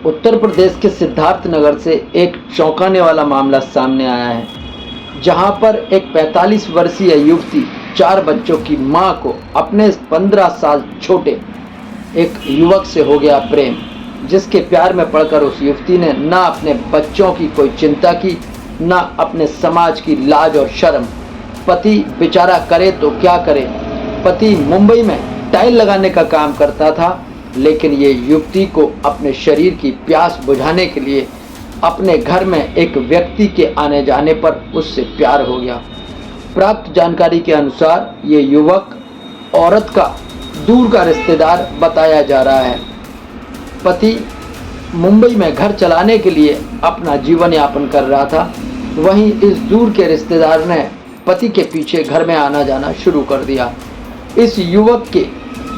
उत्तर प्रदेश के सिद्धार्थनगर से एक चौंकाने वाला मामला सामने आया है, जहां पर एक 45 वर्षीय युवती 4 बच्चों की मां को अपने 15 साल छोटे एक युवक से हो गया प्रेम, जिसके प्यार में पड़कर उस युवती ने ना अपने बच्चों की कोई चिंता की, ना अपने समाज की लाज और शर्म। पति बेचारा करे तो क्या करे। पति मुंबई में टाइल लगाने का काम करता था, लेकिन ये युवती को अपने शरीर की प्यास बुझाने के लिए अपने घर में एक व्यक्ति के आने जाने पर उससे प्यार हो गया। प्राप्त जानकारी के अनुसार ये युवक औरत का दूर का रिश्तेदार बताया जा रहा है। पति मुंबई में घर चलाने के लिए अपना जीवन यापन कर रहा था, वहीं इस दूर के रिश्तेदार ने पति के पीछे घर में आना जाना शुरू कर दिया। इस युवक के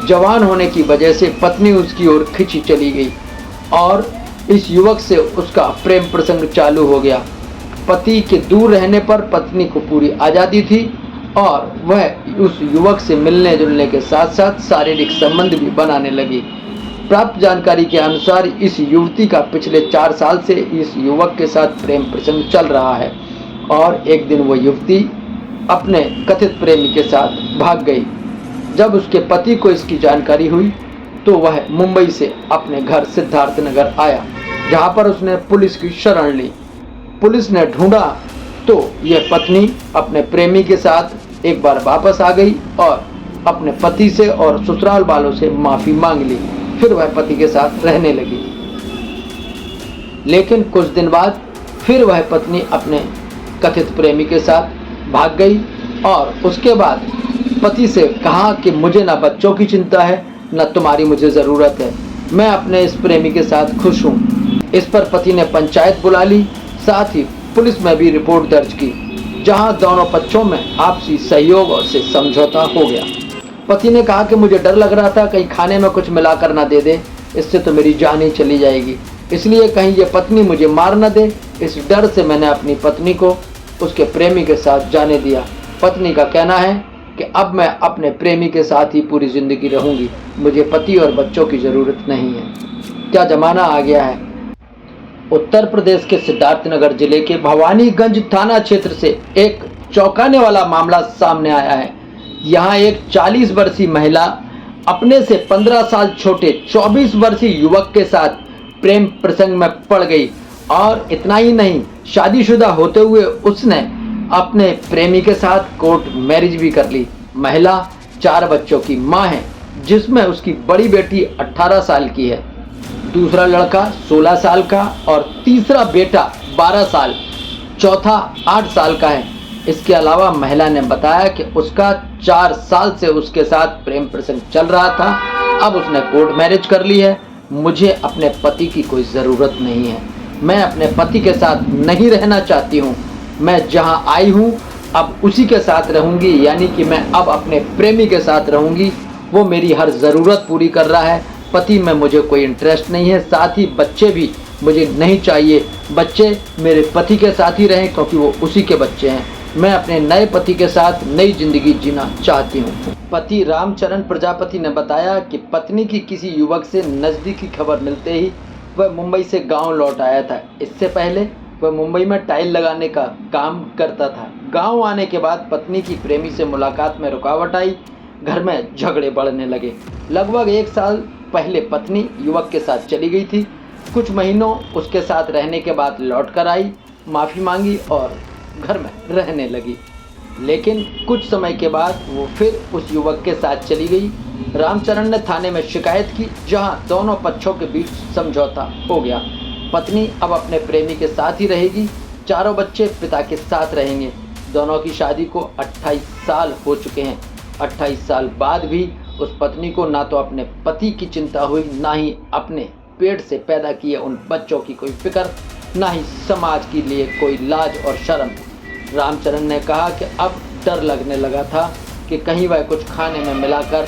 जवान होने की वजह से पत्नी उसकी ओर खिंची चली गई और इस युवक से उसका प्रेम प्रसंग चालू हो गया। पति के दूर रहने पर पत्नी को पूरी आज़ादी थी और वह उस युवक से मिलने जुलने के साथ साथ शारीरिक संबंध भी बनाने लगी। प्राप्त जानकारी के अनुसार इस युवती का पिछले 4 साल से इस युवक के साथ प्रेम प्रसंग चल रहा है और एक दिन वो युवती अपने कथित प्रेमी के साथ भाग गई। जब उसके पति को इसकी जानकारी हुई तो वह मुंबई से अपने घर सिद्धार्थनगर आया, जहां पर उसने पुलिस की शरण ली। पुलिस ने ढूंढा तो यह पत्नी अपने प्रेमी के साथ एक बार वापस आ गई और अपने पति से और ससुराल वालों से माफ़ी मांग ली। फिर वह पति के साथ रहने लगी, लेकिन कुछ दिन बाद फिर वह पत्नी अपने कथित प्रेमी के साथ भाग गई और उसके बाद पति से कहा कि मुझे ना बच्चों की चिंता है, ना तुम्हारी मुझे ज़रूरत है, मैं अपने इस प्रेमी के साथ खुश हूँ। इस पर पति ने पंचायत बुला ली, साथ ही पुलिस में भी रिपोर्ट दर्ज की, जहां दोनों पक्षों में आपसी सहयोग से समझौता हो गया। पति ने कहा कि मुझे डर लग रहा था कहीं खाने में कुछ मिलाकर ना दे दे, इससे तो मेरी जान ही चली जाएगी, इसलिए कहीं ये पत्नी मुझे मार न दे, इस डर से मैंने अपनी पत्नी को उसके प्रेमी के साथ जाने दिया। पत्नी का कहना है कि अब मैं अपने प्रेमी के साथ ही पूरी ज़िंदगी रहूंगी, मुझे पति और बच्चों की ज़रूरत नहीं है। क्या ज़माना आ गया है। उत्तर प्रदेश के सिद्धार्थनगर जिले के भवानीगंज थाना क्षेत्र से एक चौंकाने वाला मामला सामने आया है। यहाँ एक 40 वर्षीय महिला अपने से 15 साल छोटे 24 वर्षीय युवक के साथ प्रेम प्रसंग में पड़ गई और इतना ही नहीं, शादीशुदा होते हुए उसने अपने प्रेमी के साथ कोर्ट मैरिज भी कर ली। महिला 4 बच्चों की मां है, जिसमें उसकी बड़ी बेटी 18 साल की है, दूसरा लड़का 16 साल का और तीसरा बेटा 12 साल, चौथा 8 साल का है। इसके अलावा महिला ने बताया कि उसका 4 साल से उसके साथ प्रेम प्रसंग चल रहा था, अब उसने कोर्ट मैरिज कर ली है। मुझे अपने पति की कोई ज़रूरत नहीं है, मैं अपने पति के साथ नहीं रहना चाहती हूँ, मैं जहाँ आई हूँ अब उसी के साथ रहूँगी, यानी कि मैं अब अपने प्रेमी के साथ रहूँगी, वो मेरी हर ज़रूरत पूरी कर रहा है। पति में मुझे कोई इंटरेस्ट नहीं है, साथ ही बच्चे भी मुझे नहीं चाहिए, बच्चे मेरे पति के साथ ही रहें क्योंकि वो उसी के बच्चे हैं। मैं अपने नए पति के साथ नई जिंदगी जीना चाहती हूँ। पति रामचरण प्रजापति ने बताया कि पत्नी की किसी युवक से नज़दीकी खबर मिलते ही वह मुंबई से गांव लौट आया था। इससे पहले वह मुंबई में टाइल लगाने का काम करता था। गांव आने के बाद पत्नी की प्रेमी से मुलाकात में रुकावट आई, घर में झगड़े बढ़ने लगे। लगभग 1 साल पहले पत्नी युवक के साथ चली गई थी। कुछ महीनों उसके साथ रहने के बाद लौट कर आई, माफ़ी मांगी और घर में रहने लगी, लेकिन कुछ समय के बाद वो फिर उस युवक के साथ चली गई। रामचरण ने थाने में शिकायत की, जहां दोनों पक्षों के बीच समझौता हो गया। पत्नी अब अपने प्रेमी के साथ ही रहेगी, 4 बच्चे पिता के साथ रहेंगे। दोनों की शादी को 28 साल हो चुके हैं। 28 साल बाद भी उस पत्नी को ना तो अपने पति की चिंता हुई, ना ही अपने पेट से पैदा किए उन बच्चों की कोई फिक्र, ना ही समाज के लिए कोई लाज और शर्म। रामचरण ने कहा कि अब डर लगने लगा था कि कहीं वह कुछ खाने में मिलाकर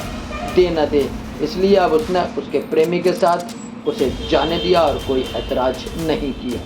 दे न दे, इसलिए अब उसने उसके प्रेमी के साथ उसे जाने दिया और कोई ऐतराज़ नहीं किया।